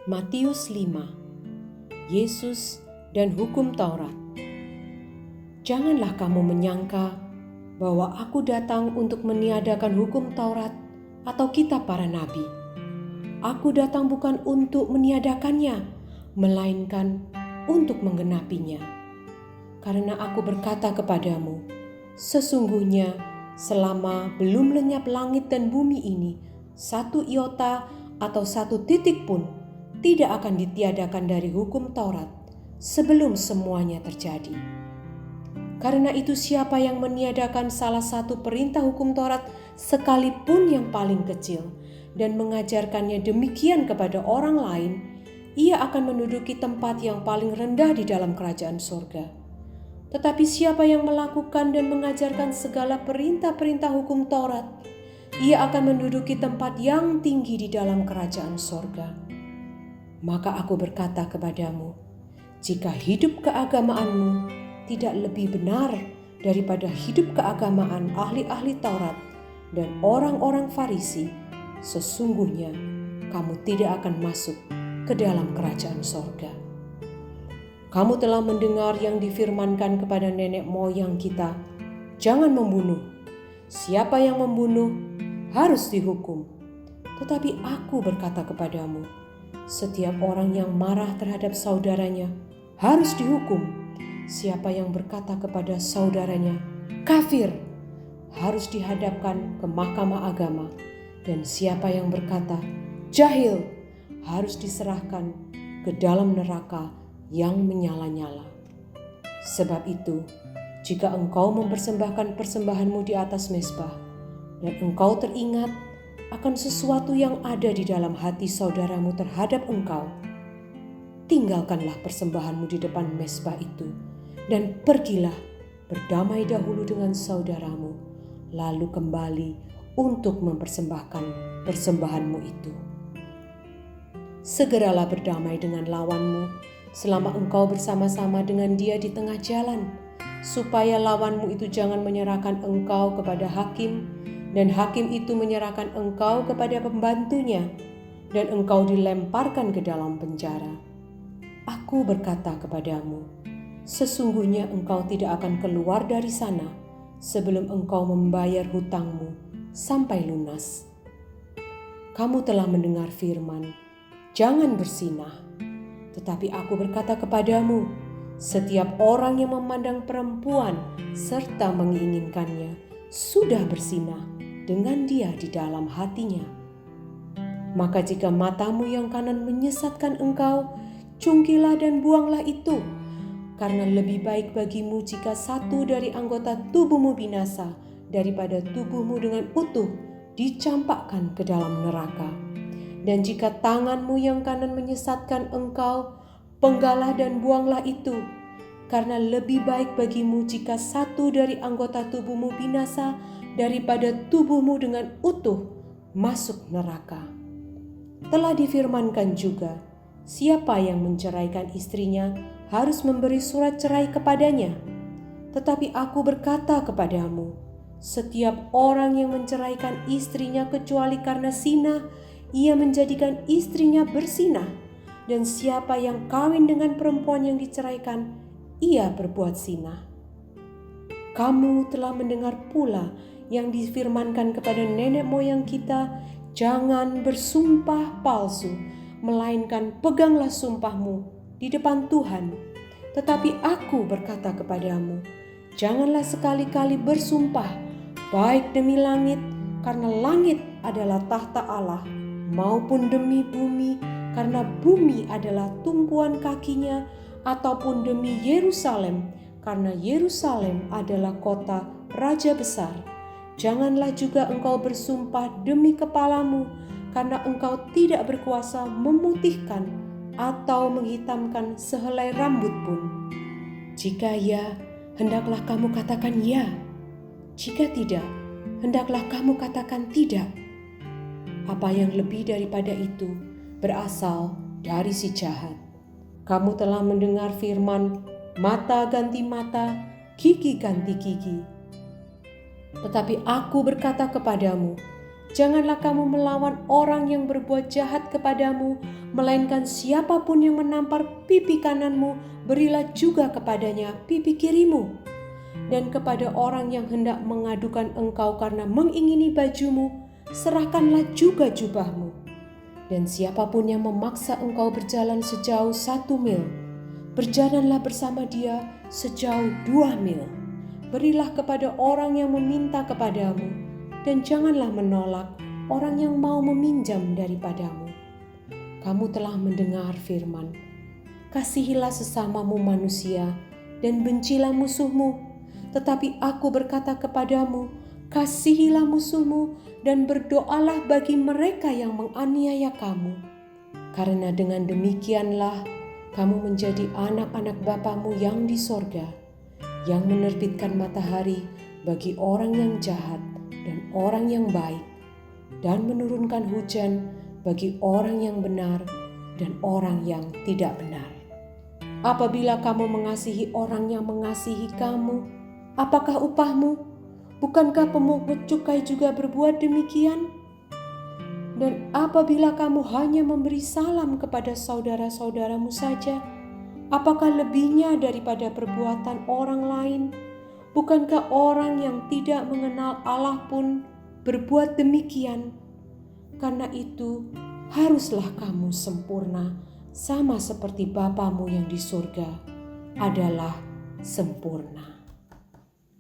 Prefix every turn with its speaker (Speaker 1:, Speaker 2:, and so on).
Speaker 1: Matius 5. Yesus dan hukum Taurat. Janganlah kamu menyangka bahwa aku datang untuk meniadakan hukum Taurat atau kitab para nabi. Aku datang bukan untuk meniadakannya, melainkan untuk menggenapinya. Karena aku berkata kepadamu, sesungguhnya selama belum lenyap langit dan bumi ini, satu iota atau satu titik pun tidak akan ditiadakan dari hukum Taurat sebelum semuanya terjadi. Karena itu siapa yang meniadakan salah satu perintah hukum Taurat sekalipun yang paling kecil dan mengajarkannya demikian kepada orang lain, ia akan menduduki tempat yang paling rendah di dalam kerajaan surga. Tetapi siapa yang melakukan dan mengajarkan segala perintah-perintah hukum Taurat, ia akan menduduki tempat yang tinggi di dalam kerajaan surga. Maka aku berkata kepadamu, jika hidup keagamaanmu tidak lebih benar daripada hidup keagamaan ahli-ahli Taurat dan orang-orang Farisi, sesungguhnya kamu tidak akan masuk ke dalam kerajaan surga. Kamu telah mendengar yang difirmankan kepada nenek moyang kita, jangan membunuh. Siapa yang membunuh harus dihukum. Tetapi aku berkata kepadamu, setiap orang yang marah terhadap saudaranya harus dihukum. Siapa yang berkata kepada saudaranya, kafir, harus dihadapkan ke mahkamah agama. Dan siapa yang berkata, jahil, harus diserahkan ke dalam neraka yang menyala-nyala. Sebab itu, jika engkau mempersembahkan persembahanmu di atas mezbah, dan engkau teringat akan sesuatu yang ada di dalam hati saudaramu terhadap engkau, tinggalkanlah persembahanmu di depan mezbah itu, dan pergilah berdamai dahulu dengan saudaramu, lalu kembali untuk mempersembahkan persembahanmu itu. Segeralah berdamai dengan lawanmu selama engkau bersama-sama dengan dia di tengah jalan, supaya lawanmu itu jangan menyerahkan engkau kepada hakim, dan hakim itu menyerahkan engkau kepada pembantunya, dan engkau dilemparkan ke dalam penjara. Aku berkata kepadamu, sesungguhnya engkau tidak akan keluar dari sana sebelum engkau membayar hutangmu sampai lunas. Kamu telah mendengar firman, jangan berzinah. Tetapi aku berkata kepadamu, setiap orang yang memandang perempuan serta menginginkannya sudah berzinah dengan dia di dalam hatinya. Maka jika matamu yang kanan menyesatkan engkau, cungkilah dan buanglah itu, karena lebih baik bagimu jika satu dari anggota tubuhmu binasa daripada tubuhmu dengan utuh dicampakkan ke dalam neraka. Dan jika tanganmu yang kanan menyesatkan engkau, penggalah dan buanglah itu, karena lebih baik bagimu jika satu dari anggota tubuhmu binasa daripada tubuhmu dengan utuh masuk neraka. Telah difirmankan juga, siapa yang menceraikan istrinya harus memberi surat cerai kepadanya. Tetapi aku berkata kepadamu, setiap orang yang menceraikan istrinya kecuali karena zina, ia menjadikan istrinya berzinah, dan siapa yang kawin dengan perempuan yang diceraikan, ia berbuat zina. Kamu telah mendengar pula yang difirmankan kepada nenek moyang kita, jangan bersumpah palsu, melainkan peganglah sumpahmu di depan Tuhan. Tetapi aku berkata kepadamu, janganlah sekali-kali bersumpah, baik demi langit, karena langit adalah tahta Allah, maupun demi bumi, karena bumi adalah tumpuan kakinya, ataupun demi Yerusalem, karena Yerusalem adalah kota raja besar. Janganlah juga engkau bersumpah demi kepalamu, karena engkau tidak berkuasa memutihkan atau menghitamkan sehelai rambut pun. Jika ya, hendaklah kamu katakan ya. Jika tidak, hendaklah kamu katakan tidak. Apa yang lebih daripada itu berasal dari si jahat. Kamu telah mendengar firman, mata ganti mata, gigi ganti gigi. Tetapi aku berkata kepadamu, Janganlah kamu melawan orang yang berbuat jahat kepadamu, melainkan siapapun yang menampar pipi kananmu, berilah juga kepadanya pipi kirimu. Dan kepada orang yang hendak mengadukan engkau karena mengingini bajumu, serahkanlah juga jubahmu. Dan siapapun yang memaksa engkau berjalan sejauh 1 mil, berjalanlah bersama dia sejauh 2 mil. Berilah kepada orang yang meminta kepadamu, dan janganlah menolak orang yang mau meminjam daripadamu. Kamu telah mendengar firman, kasihilah sesamamu manusia dan bencilah musuhmu. Tetapi aku berkata kepadamu, kasihilah musuhmu dan berdoalah bagi mereka yang menganiaya kamu. Karena dengan demikianlah kamu menjadi anak-anak Bapamu yang di sorga, yang menerbitkan matahari bagi orang yang jahat dan orang yang baik, dan menurunkan hujan bagi orang yang benar dan orang yang tidak benar. Apabila kamu mengasihi orang yang mengasihi kamu, apakah upahmu? Bukankah pemungut cukai juga berbuat demikian? Dan apabila kamu hanya memberi salam kepada saudara-saudaramu saja, apakah lebihnya daripada perbuatan orang lain? Bukankah orang yang tidak mengenal Allah pun berbuat demikian? Karena itu, haruslah kamu sempurna, sama seperti Bapamu yang di surga adalah sempurna.